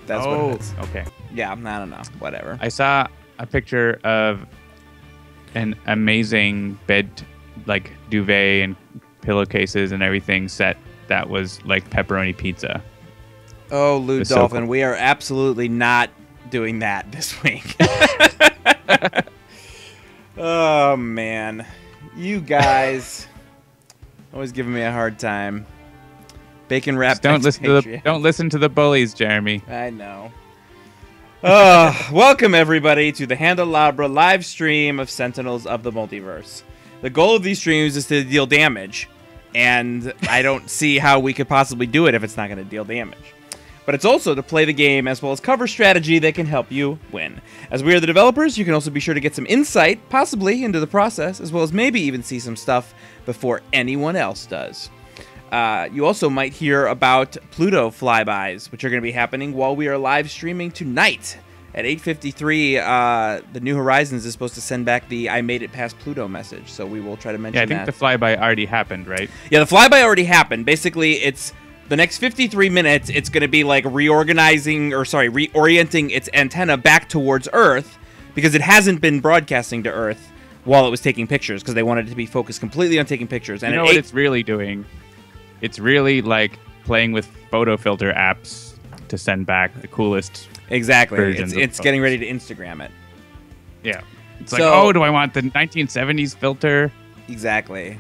That's what it is. Okay. Yeah, I don't know. Whatever. I saw a picture of an amazing bed, like duvet and pillowcases and everything set that was like pepperoni pizza. Oh, Lou So Dolphin, cool. we are absolutely not doing that this week. Oh, man. You guys always giving me a hard time. Bacon wrapped. Don't listen to the bullies, Jeremy. I know. Welcome, everybody, to the Handelabra live stream of Sentinels of the Multiverse. The goal of these streams is to deal damage, and I don't see how we could possibly do it if it's not going to deal damage. But it's also to play the game as well as cover strategy that can help you win. As we are the developers, you can also be sure to get some insight, possibly, into the process, as well as maybe even see some stuff before anyone else does. You also might hear about Pluto flybys, which are going to be happening while we are live streaming tonight. At 8:53, the New Horizons is supposed to send back the I made it past Pluto message, so we will try to mention that. Yeah, I think the flyby already happened, right? Yeah, the flyby already happened. Basically, it's the next 53 minutes, it's going to be like reorienting its antenna back towards Earth, because it hasn't been broadcasting to Earth while it was taking pictures, because they wanted it to be focused completely on taking pictures. And you know what it's really doing? It's really like playing with photo filter apps to send back the coolest. Exactly. Versions It's of getting ready to Instagram it. Yeah. It's like, oh, do I want the 1970s filter? Exactly.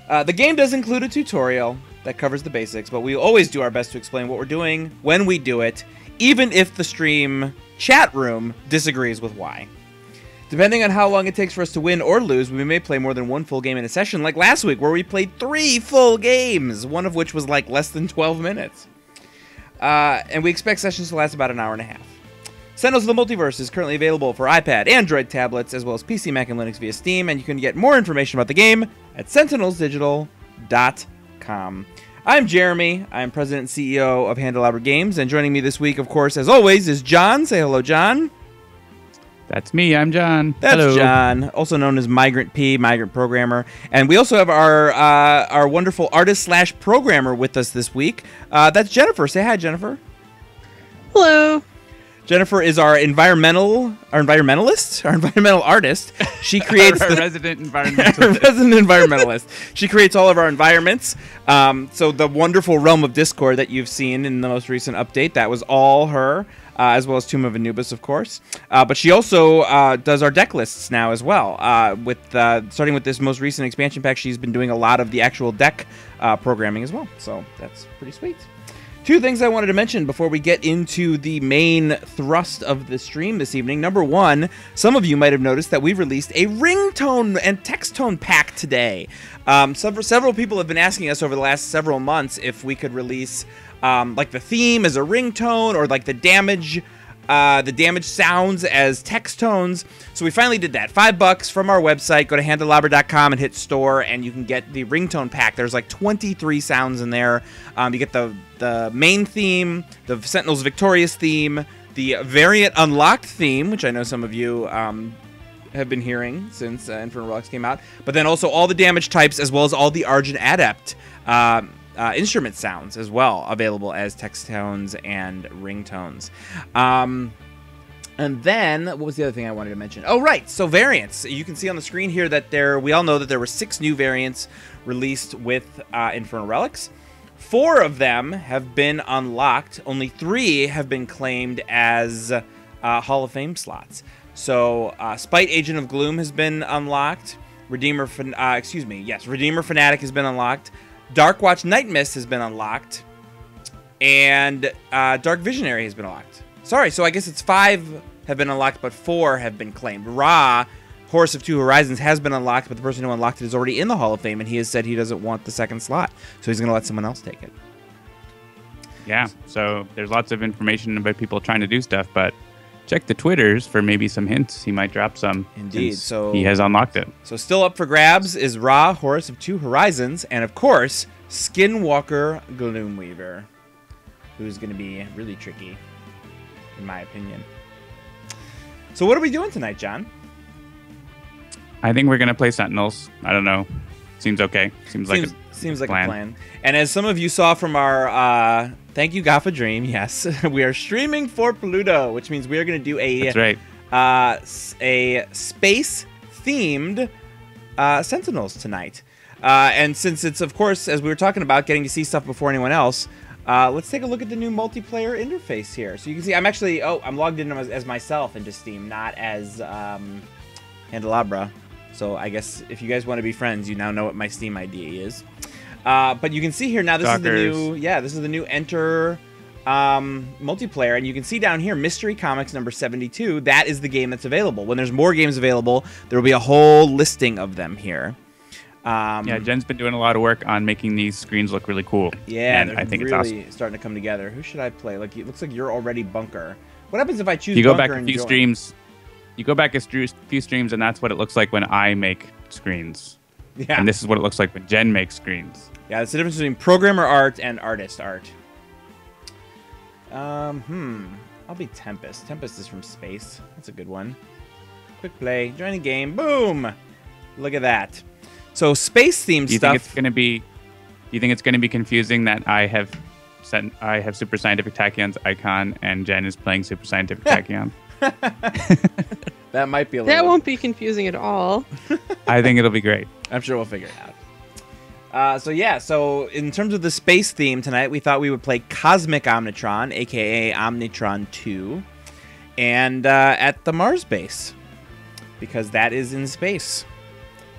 The game does include a tutorial that covers the basics, but we always do our best to explain what we're doing when we do it, even if the stream chat room disagrees with why. Depending on how long it takes for us to win or lose, we may play more than one full game in a session, like last week, where we played 3 full games, one of which was like less than 12 minutes. And we expect sessions to last about an hour and a half. Sentinels of the Multiverse is currently available for iPad, Android tablets, as well as PC, Mac, and Linux via Steam, and you can get more information about the game at sentinelsdigital.com. I'm Jeremy. I'm President and CEO of Handelabra Games, and joining me this week, of course, as always, is John. Say hello, John. That's me. I'm John. That's Hello. John, also known as Migrant P, Migrant Programmer. And we also have our wonderful artist/programmer with us this week. That's Jennifer. Say hi, Jennifer. Hello. Jennifer is our environmental artist. She creates our the resident environmentalist. resident environmentalist. She creates all of our environments. So the wonderful Realm of Discord that you've seen in the most recent update, that was all her. As well as Tomb of Anubis, of course. But she also does our deck lists now as well. Starting with this most recent expansion pack, she's been doing a lot of the actual deck programming as well. So that's pretty sweet. 2 things I wanted to mention before we get into the main thrust of the stream this evening. Number 1, some of you might have noticed that we released a ringtone and text tone pack today. Several people have been asking us over the last several months if we could release like the theme as a ringtone, or like the damage sounds as text tones. So we finally did that. $5 from our website. Go to handelabra.com and hit store, and you can get the ringtone pack. There's like 23 sounds in there. You get the main theme, the Sentinels Victorious theme, the variant unlocked theme, which I know some of you have been hearing since Infernal Relics came out, but then also all the damage types, as well as all the Argent Adept instrument sounds as well, available as text tones and ringtones. And then, what was the other thing I wanted to mention? Oh, right, so variants. You can see on the screen here that we all know that there were 6 new variants released with Infernal Relics. 4 of them have been unlocked. Only 3 have been claimed as Hall of Fame slots. So, Spite Agent of Gloom has been unlocked. Redeemer Fanatic has been unlocked. Darkwatch Night Mist has been unlocked, and Dark Visionary has been unlocked. Sorry, so I guess it's 5 have been unlocked, but 4 have been claimed. Ra, Horus of Two Horizons, has been unlocked, but the person who unlocked it is already in the Hall of Fame, and he has said he doesn't want the 2nd slot, so he's going to let someone else take it. Yeah, so there's lots of information about people trying to do stuff, but check the Twitters for maybe some hints. He might drop some. Indeed. So he has unlocked it. So still up for grabs is Ra, Horus of Two Horizons, and of course, Skinwalker Gloomweaver, who's going to be really tricky, in my opinion. So what are we doing tonight, John? I think we're going to play Sentinels. I don't know. Seems okay. Seems like a plan. And as some of you saw from our Thank you, Gaffa Dream. Yes, we are streaming for Pluto, which means we are going to do That's right. a space-themed Sentinels tonight. And since it's, of course, as we were talking about, getting to see stuff before anyone else, let's take a look at the new multiplayer interface here. So you can see I'm actually, I'm logged in as myself into Steam, not as Handelabra. So I guess if you guys want to be friends, you now know what my Steam ID is. But you can see here now, this is the new Enter multiplayer, and you can see down here Mystery Comics number 72. That is the game that's available. When there's more games available, there will be a whole listing of them here. Yeah, Jen's been doing a lot of work on making these screens look really cool. Yeah, and I think really it's awesome. Starting to come together. Who should I play? Like, it looks like you're already Bunker. What happens if I choose you go Bunker back a few streams? You go back a few streams, and that's what it looks like when I make screens. Yeah. And this is what it looks like when Jen makes screens. Yeah, it's the difference between programmer art and artist art. I'll be Tempest. Tempest is from space. That's a good one. Quick play. Join the game. Boom! Look at that. So space-themed Do you stuff. think it's going to be? Do you think it's going to be confusing that I have Super Scientific Tachyon's icon and Jen is playing Super Scientific Tachyon? That might be a little... That won't be confusing at all. I think it'll be great. I'm sure we'll figure it out. So in terms of the space theme tonight, we thought we would play Cosmic Omnitron, aka Omnitron 2, and at the Mars base, because that is in space.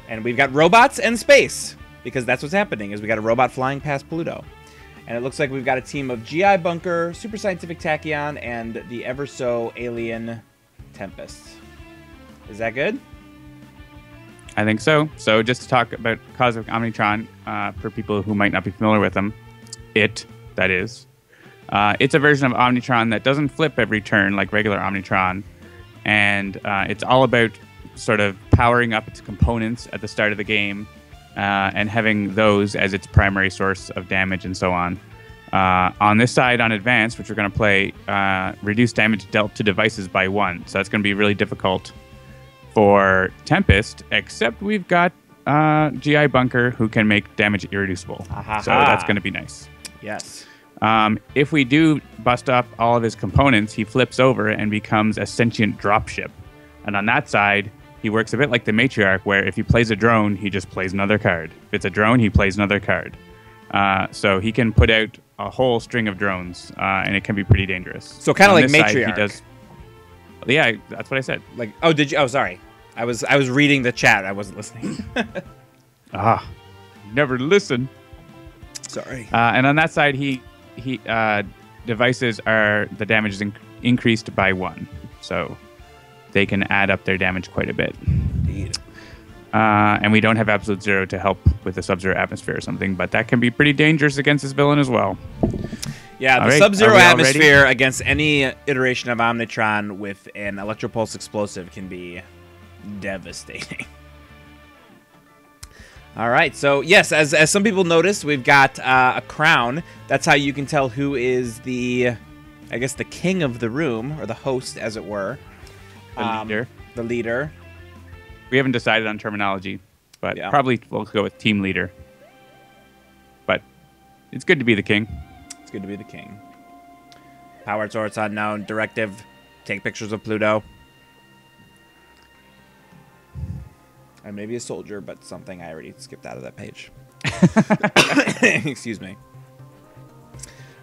And we've got robots and space, because that's what's happening, is we got a robot flying past Pluto. And it looks like we've got a team of GI Bunker, Super Scientific Tachyon, and the ever-so alien Tempest. Is that good? I think so. So just to talk about Cosmic Omnitron, for people who might not be familiar with them, it's a version of Omnitron that doesn't flip every turn like regular Omnitron. And it's all about sort of powering up its components at the start of the game and having those as its primary source of damage and so on. On this side, on Advanced, which we're going to play, reduce damage dealt to devices by 1. So that's going to be really difficult for Tempest, except we've got GI Bunker who can make damage irreducible. So that's going to be nice. Yes. If we do bust up all of his components, he flips over and becomes a sentient dropship. And on that side, he works a bit like the Matriarch, where if he plays a drone, he just plays another card. If it's a drone, he plays another card. So he can put out a whole string of drones, and it can be pretty dangerous. So kind of like Matriarch. Side, he does. Yeah, that's what I said. Like, oh, did you? Oh, sorry. I was reading the chat. I wasn't listening. Never listen. Sorry. And on that side, he devices are the damage is increased by 1, so they can add up their damage quite a bit. Indeed. And we don't have Absolute Zero to help with the Sub-Zero atmosphere or something, but that can be pretty dangerous against this villain as well. Yeah, the Sub-Zero atmosphere against any iteration of Omnitron with an Electropulse explosive can be devastating. All right, so yes, as some people noticed, we've got a crown. That's how you can tell who is the king of the room, or the host, as it were. The leader. We haven't decided on terminology, but probably we'll go with team leader. But it's good to be the king. It's good to be the king. Power source unknown. Directive: take pictures of Pluto. And maybe a soldier, but something I already skipped out of that page. Excuse me.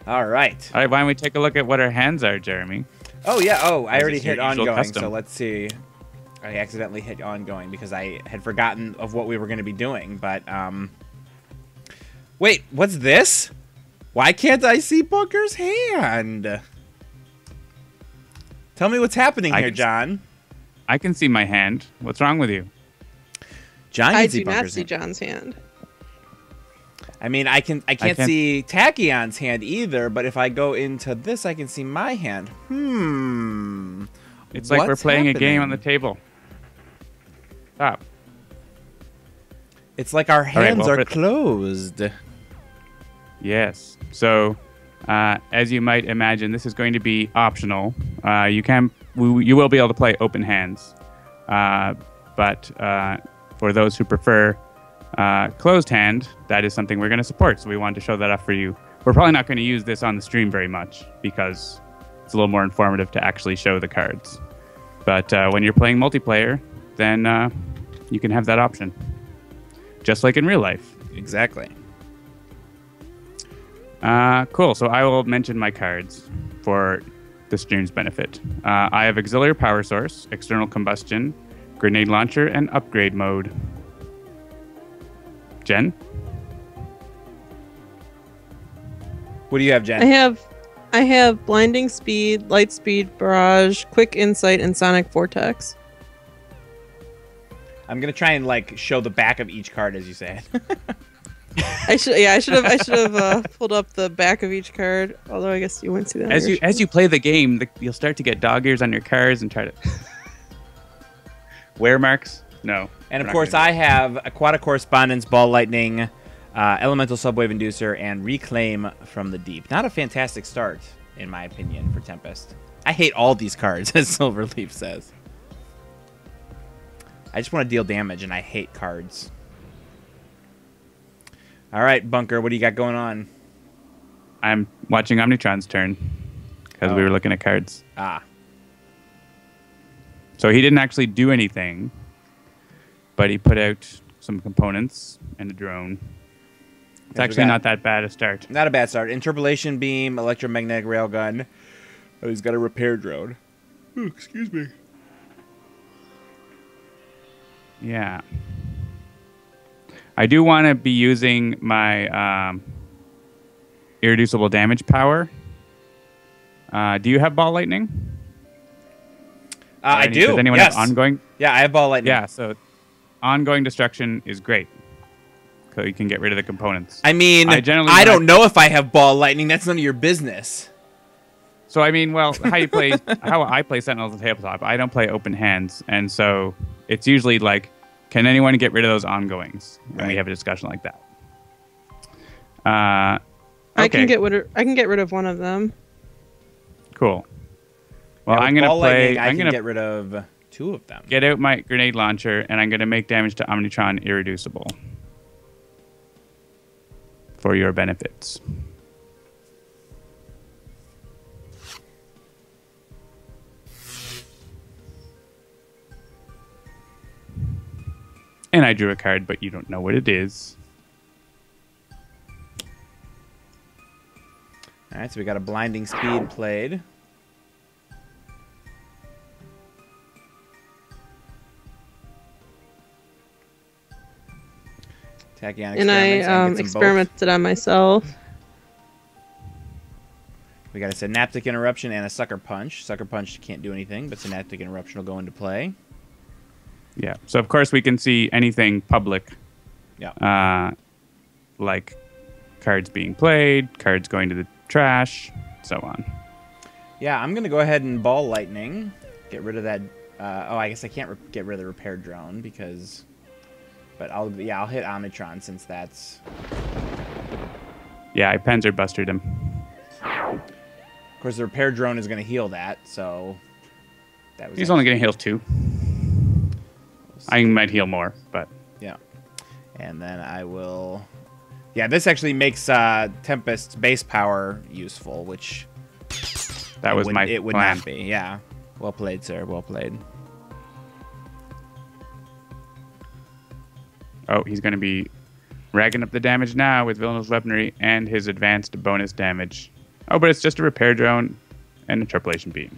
All right. All right, why don't we take a look at what our hands are, Jeremy? Oh, yeah. Oh, I already hit ongoing, custom. so let's see. I accidentally hit ongoing because I had forgotten of what we were going to be doing, but, wait, what's this? Why can't I see Bunker's hand? Tell me what's happening here, John. I can see my hand. What's wrong with you? John I can see do not Bunker's see hand. John's hand. I mean, I can't see Tachyon's hand either, but if I go into this, I can see my hand. It's like we're playing a game on the table. Stop. It's like our hands are closed. Yes. So, as you might imagine, this is going to be optional. You will be able to play open hands, but for those who prefer closed hand, that is something we're going to support. So we wanted to show that off for you. we're probably not going to use this on the stream very much because it's a little more informative to actually show the cards. But when you're playing multiplayer, then you can have that option, just like in real life. Exactly. Cool. So I will mention my cards for the stream's benefit. I have auxiliary power source, external combustion, grenade launcher, and upgrade mode. Jen? What do you have, Jen? I have blinding speed, light speed, barrage, quick insight, and sonic vortex. I'm gonna try and like show the back of each card as you say it. I should have pulled up the back of each card. Although I guess you wouldn't see that. As you play the game, you'll start to get dog ears on your cards and try to wear marks. No. And of course, I have Aquatic Correspondence, Ball Lightning, Elemental Subwave Inducer, and Reclaim from the Deep. Not a fantastic start, in my opinion, for Tempest. I hate all these cards, as Silverleaf says. I just want to deal damage, and I hate cards. All right, Bunker, what do you got going on? I'm watching Omnitron's turn because we were looking at cards. Ah. So he didn't actually do anything, but he put out some components and a drone. It's actually not that bad a start. Not a bad start. Interpolation Beam, Electromagnetic Railgun. Oh, he's got a repair drone. Ooh, excuse me. Yeah. I do want to be using my irreducible damage power. Do you have Ball Lightning? I do. Does anyone have ongoing? Yeah, I have Ball Lightning. Yeah, so ongoing destruction is great. So you can get rid of the components. I mean, I don't know if I have Ball Lightning. That's none of your business. So, I mean, well, how I play Sentinels on tabletop, I don't play open hands. And so it's usually like, can anyone get rid of those ongoings? And we have a discussion like that. Okay. I can get rid of one of them. Cool. Well, yeah, I'm gonna play. I'm gonna get rid of two of them. Get out my grenade launcher, and I'm gonna make damage to Omnitron irreducible for your benefits. And I drew a card, but you don't know what it is. All right, so we got a Blinding Speed played. Tachyon and I experimented on myself. We got a Synaptic Interruption and a Sucker Punch. Sucker Punch can't do anything, but Synaptic Interruption will go into play. Yeah. So, of course, we can see anything public. Yeah. Like cards being played, cards going to the trash, so on. Yeah, I'm going to go ahead and Ball Lightning. Get rid of that. I guess I can't get rid of the Repair Drone because... But I'll hit Omnitron since that's... Yeah, I Panzer Bustered him. Of course, the Repair Drone is going to heal that, so... He's only going to heal 2. I might heal more, but... Yeah. And then I will... Yeah, this actually makes Tempest's base power useful, which... That was my plan. It would not be, yeah. Well played, sir. Well played. Oh, he's going to be racking up the damage now with Villainous Weaponry and his advanced bonus damage. Oh, but it's just a Repair Drone and a Interpolation Beam.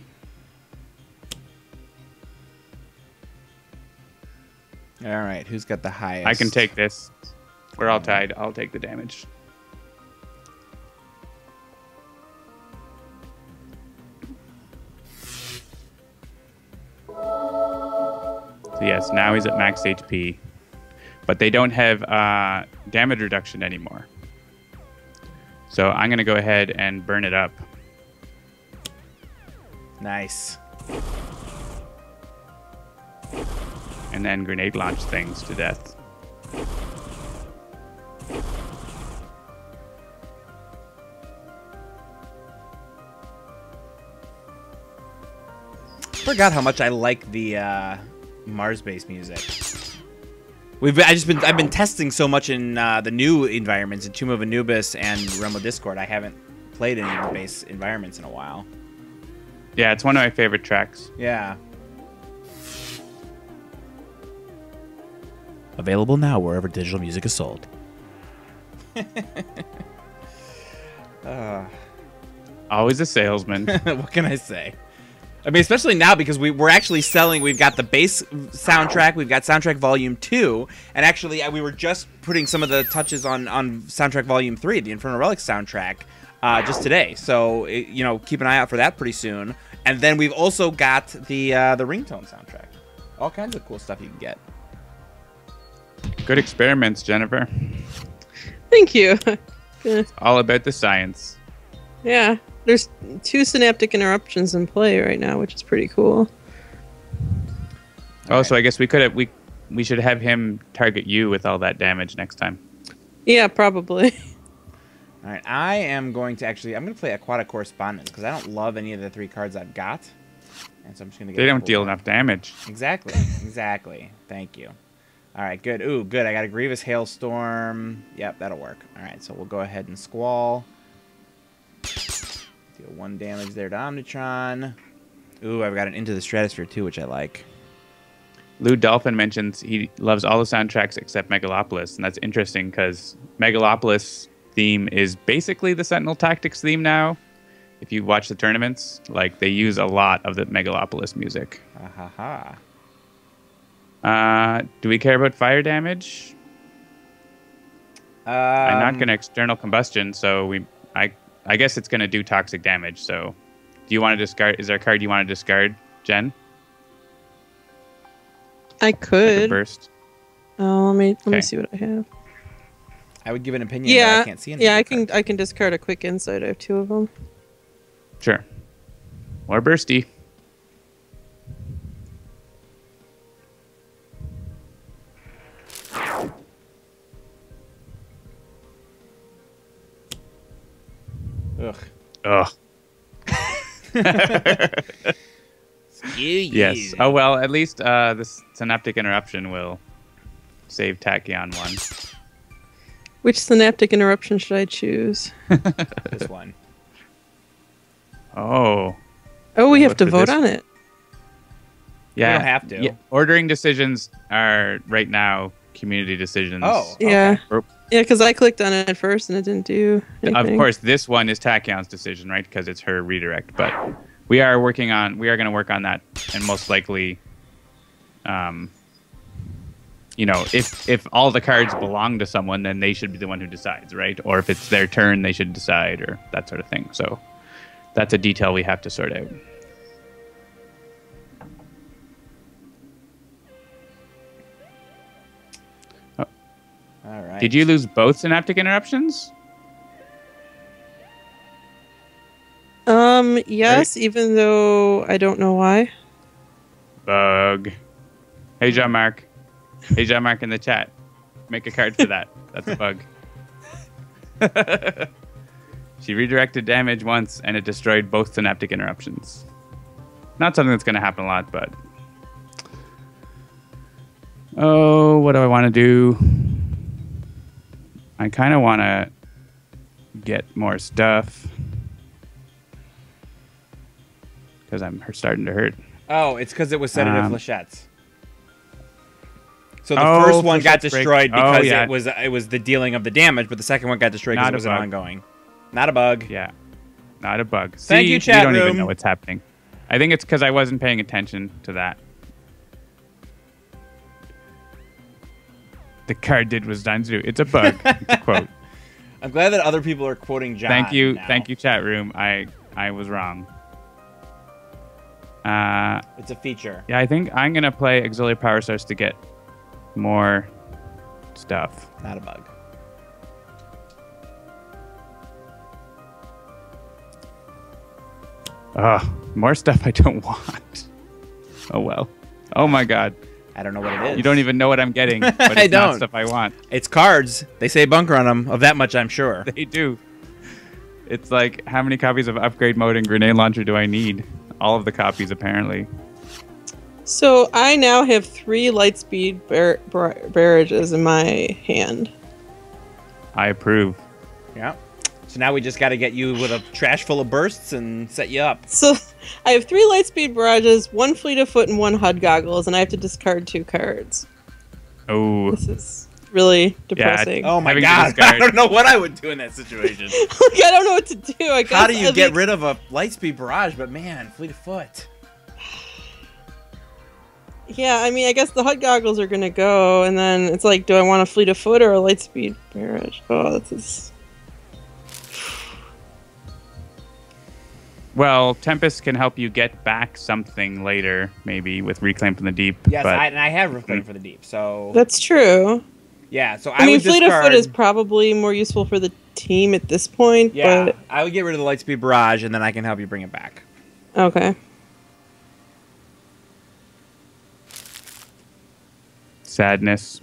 All right, who's got the highest? I can take this. We're all tied. I'll take the damage. So yes, now he's at max HP. But they don't have damage reduction anymore. So I'm going to go ahead and burn it up. Nice. And then grenade launch things to death. Forgot how much I like the Mars-based music. I've been testing so much in the new environments in Tomb of Anubis and Realm of Discord. I haven't played any of the base environments in a while. Yeah, it's one of my favorite tracks. Yeah. Available now wherever digital music is sold. Always a salesman. What can I say? I mean, especially now because we're actually selling. We've got the base soundtrack. We've got soundtrack volume 2. And actually, we were just putting some of the touches on soundtrack volume 3, the Infernal Relics soundtrack, just today. So, keep an eye out for that pretty soon. And then we've also got the ringtone soundtrack. All kinds of cool stuff you can get. Good experiments, Jennifer. Thank you. It's all about the science. Yeah, there's 2 synaptic interruptions in play right now, which is pretty cool. So I guess we should have him target you with all that damage next time. Yeah, probably. All right, I'm going to play Aquatic Correspondence because I don't love any of the 3 cards I've got. And so I'm just going to get They don't deal enough damage. Exactly. Thank you. All right, good. Ooh, good. I got a Grievous Hailstorm. Yep, that'll work. All right, so we'll go ahead and Squall. Deal 1 damage there to Omnitron. Ooh, I've got an Into the Stratosphere too, which I like. Lou Dolphin mentions he loves all the soundtracks except Megalopolis, and that's interesting because Megalopolis theme is basically the Sentinel Tactics theme now. If you watch the tournaments, like they use a lot of the Megalopolis music. Do we care about fire damage? I'm not going to external combustion, so I guess it's going to do toxic damage. So, do you want to discard? Is there a card you want to discard, Jen? I could. Like a burst. Oh, let me see what I have. I would give an opinion, but I can't see anything. Yeah, I can discard a quick insight. I have 2 of them. Sure. Or bursty. Ugh. Yes. Oh, well, at least this synaptic interruption will save Tachyon 1. Which synaptic interruption should I choose? This one. Oh. Oh, we have to vote on it. Yeah. We don't have to. Yeah. Ordering decisions are right now community decisions. Oh. Yeah. Okay. Yeah, because I clicked on it first and it didn't do anything. Of course, this one is Tachyon's decision, right? Because it's her redirect. But we are going to work on that, and most likely, if all the cards belong to someone, then they should be the one who decides, right? Or if it's their turn, they should decide, or that sort of thing. So that's a detail we have to sort out. All right. Did you lose both synaptic interruptions? Yes, even though I don't know why. Bug. Hey, Jean-Marc. Hey, Jean-Marc in the chat. Make a card for that. That's a bug. She redirected damage once, and it destroyed both synaptic interruptions. Not something that's going to happen a lot, but... Oh, what do I want to do? I kind of want to get more stuff. Because I'm starting to hurt. Oh, it's because it was Sedative Flechettes. So the first one got destroyed because it was the dealing of the damage, but the second one got destroyed because it was an ongoing. Not a bug. Yeah. Not a bug. Thank you, chat room. You don't even know what's happening. I think it's because I wasn't paying attention to that. The card did was done to do. It's a bug. It's a quote. I'm glad that other people are quoting John. Thank you. Now. Thank you, chat room. I was wrong. It's a feature. Yeah, I think I'm going to play Auxiliary Power Source to get more stuff. Not a bug. More stuff I don't want. Oh, well. Oh, my God. I don't know what it is. You don't even know what I'm getting, but it's I don't. not stuff I want. It's cards. They say bunker on them. Of that much, I'm sure. They do. It's like, how many copies of Upgrade Mode and Grenade Launcher do I need? All of the copies, apparently. So I now have 3 lightspeed barrages in my hand. I approve. Yeah. So now we just got to get you with a trash full of bursts and set you up. So I have 3 lightspeed barrages, 1 fleet of foot, and 1 HUD goggles, and I have to discard 2 cards. Oh. This is really depressing. Oh my Having to god! discard. I don't know what I would do in that situation. Like, I don't know what to do. I guess How do you I'd get be- rid of a lightspeed barrage? But man, fleet of foot. Yeah, I mean, I guess the HUD goggles are gonna go, and then it's like, do I want a fleet of foot or a lightspeed barrage? Oh, this is. Well, Tempest can help you get back something later, maybe with Reclaim from the Deep. Yes, but and I have Reclaim for the Deep, so That's true. yeah. So I mean, would fleet discard, of foot is probably more useful for the team at this point. yeah. But I would get rid of the lightspeed barrage, and then I can help you bring it back. okay. Sadness.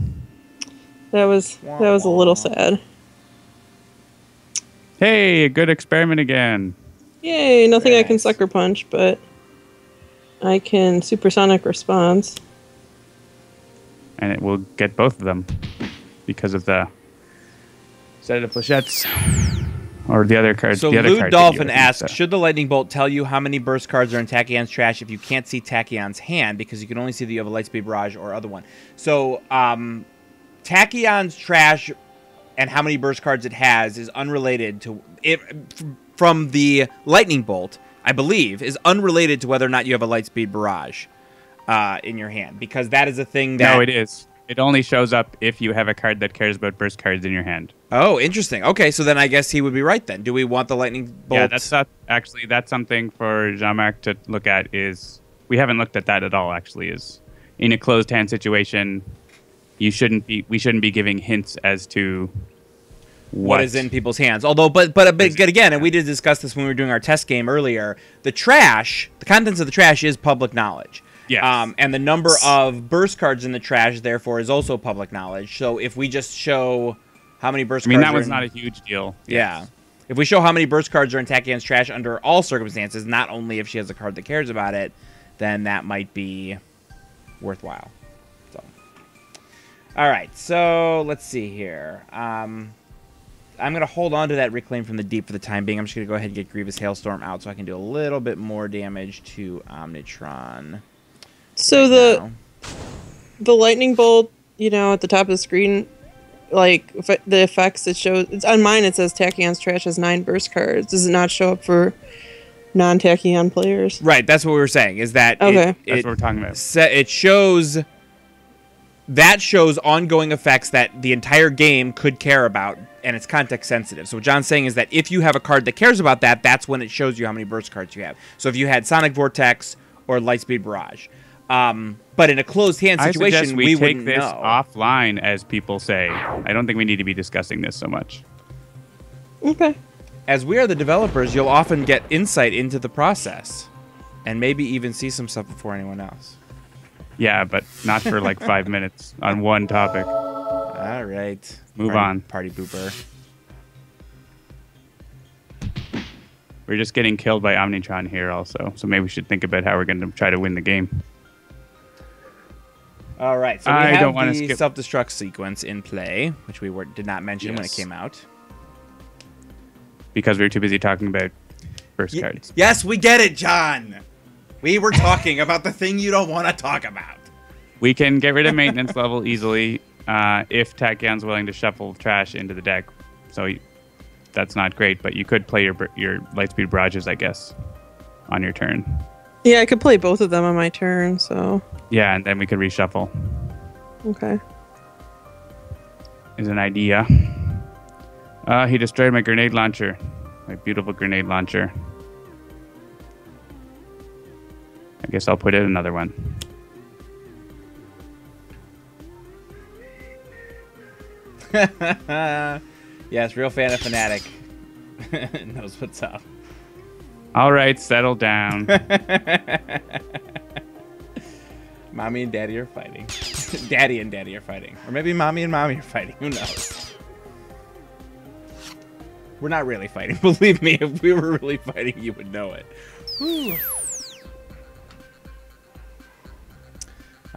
That was a little sad. Hey, a good experiment again. Yay! Nothing I can Nice. sucker punch, but I can supersonic response. And it will get both of them because of the set of flechettes. Or the other cards. So the other Lou card Dolphin that you, I think, asks, so. should the lightning bolt tell you how many burst cards are in Tachyon's trash if you can't see Tachyon's hand because you can only see that you have a lightspeed barrage or other one? So Tachyon's trash and how many burst cards it has is unrelated to it from the lightning bolt. I believe is unrelated to whether or not you have a lightspeed barrage in your hand because that is a thing that. No, it is. It only shows up if you have a card that cares about burst cards in your hand. Oh, interesting. Okay, so then I guess he would be right then. Do we want the lightning bolt? Yeah, that's not actually that's something for Jean-Marc to look at. Is we haven't looked at that at all. Actually, is in a closed hand situation, we shouldn't be giving hints as to what is in people's hands. Although, but again, and we did discuss this when we were doing our test game earlier. The contents of the trash is public knowledge. Yes. And the number of burst cards in the trash, therefore, is also public knowledge. So if we just show how many burst I mean, cards that are was in, not a huge deal. yeah. If we show how many burst cards are in Tachyon's trash under all circumstances, not only if she has a card that cares about it, then that might be worthwhile. So, all right. So let's see here. I'm going to hold on to that Reclaim from the Deep for the time being. I'm just going to go ahead and get Grievous Hailstorm out so I can do a little bit more damage to Omnitron. So right now. the lightning bolt, you know, at the top of the screen, like the effects it shows. It's on mine. It says Tachyon's trash has 9 burst cards. Does it not show up for non-Tachyon players? Right, that's what we were saying, is that Okay. That's what we're talking about. it shows ongoing effects that the entire game could care about, and it's context sensitive. So what John's saying is that if you have a card that cares about that, that's when it shows you how many burst cards you have. So if you had Sonic Vortex or Lightspeed Barrage. But in a closed hand I situation, suggest we take wouldn't this know. offline, as people say. I don't think we need to be discussing this so much. Okay. As we are the developers, you'll often get insight into the process, and maybe even see some stuff before anyone else. Yeah, but not for like 5 minutes on one topic. All right. Move on. Party pooper. We're just getting killed by Omnitron here also, so maybe we should think about how we're going to try to win the game. All right. So we I have don't wanna the skip- self-destruct sequence in play, which we did not mention when it Yes. came out. Because we were too busy talking about burst cards. Yes, we get it, John. We were talking about the thing you don't want to talk about. We can get rid of maintenance level easily if Tachyon's willing to shuffle trash into the deck. So that's not great, but you could play your Lightspeed Barrages, I guess, on your turn. Yeah, I could play both of them on my turn, so Yeah, and then we could reshuffle. okay. Is an idea. He destroyed my grenade launcher. My beautiful grenade launcher. I guess I'll put in another one. Yes, real fan of Fnatic. Knows what's up. All right, settle down. Mommy and Daddy are fighting. Daddy and Daddy are fighting. Or maybe Mommy and Mommy are fighting. Who knows? We're not really fighting. Believe me, if we were really fighting, you would know it. Whew.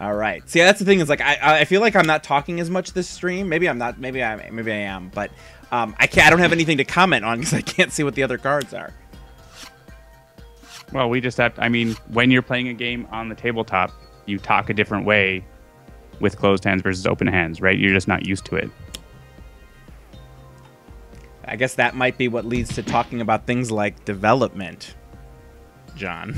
All right. See, that's the thing is like I feel like I'm not talking as much this stream. Maybe I'm not. Maybe I am. But I can't. I don't have anything to comment on because I can't see what the other cards are. Well, we just have to, I mean, when you're playing a game on the tabletop, you talk a different way with closed hands versus open hands, right? You're just not used to it. I guess that might be what leads to talking about things like development, John.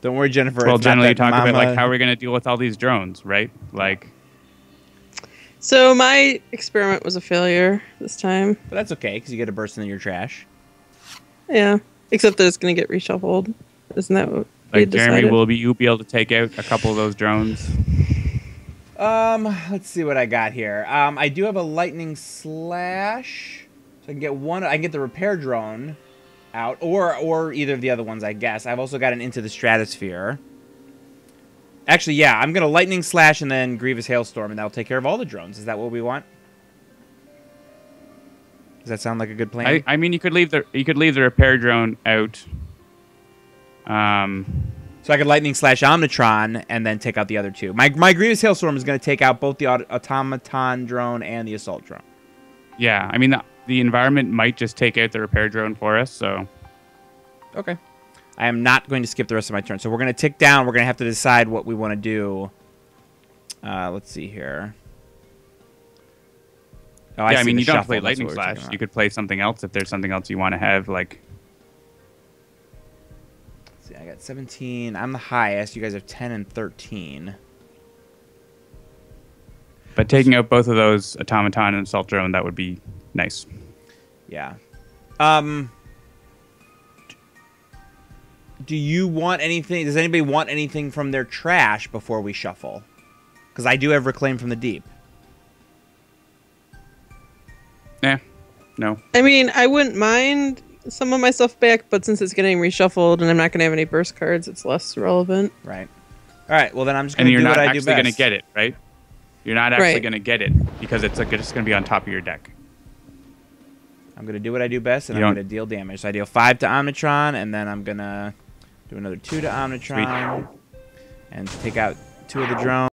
Don't worry, Jennifer. Well, it's not generally you that talk about like Mama- how are we going to deal with all these drones, right? Like, So my experiment was a failure this time. But that's okay because you get a burst in your trash. Yeah, except that it's going to get reshuffled. Isn't that what we like Jeremy, decided? will you be able to take out a couple of those drones? Let's see what I got here. I do have a lightning slash, so I can get one. I can get the repair drone out, or either of the other ones, I guess. I've also got an into the stratosphere. Actually, yeah, I'm gonna lightning slash and then grievous hailstorm, and that'll take care of all the drones. Is that what we want? Does that sound like a good plan? I mean, you could leave the repair drone out. So I could lightning slash Omnitron and then take out the other two. My grievous hailstorm is going to take out both the automaton drone and the assault drone. Yeah, I mean the environment might just take out the repair drone for us. So Okay. I am not going to skip the rest of my turn. So we're going to tick down. We're going to have to decide what we want to do. Let's see here. Oh, yeah, I see mean the you don't shuffle. play That's lightning what we're talking slash. about. You could play something else if there's something else you want to have. Like, Let's see, I got 17. I'm the highest. You guys have 10 and 13. but taking out both of those automaton and assault drone, that would be nice. Yeah. Do you want anything? Does anybody want anything from their trash before we shuffle? Because I do have Reclaim from the Deep. No. I mean, I wouldn't mind some of my stuff back, but since it's getting reshuffled and I'm not going to have any burst cards, it's less relevant. Right. All right. Well, then I'm just And going to you're do not what I do actually going to best. get it, right? You're not actually Right. going to get it because it's just going to be on top of your deck. I'm going to do what I do best, and You I'm don't- going to deal damage. So I deal 5 to Omnitron, and then I'm going to do another 2 to Omnitron. And take out 2 of the drones.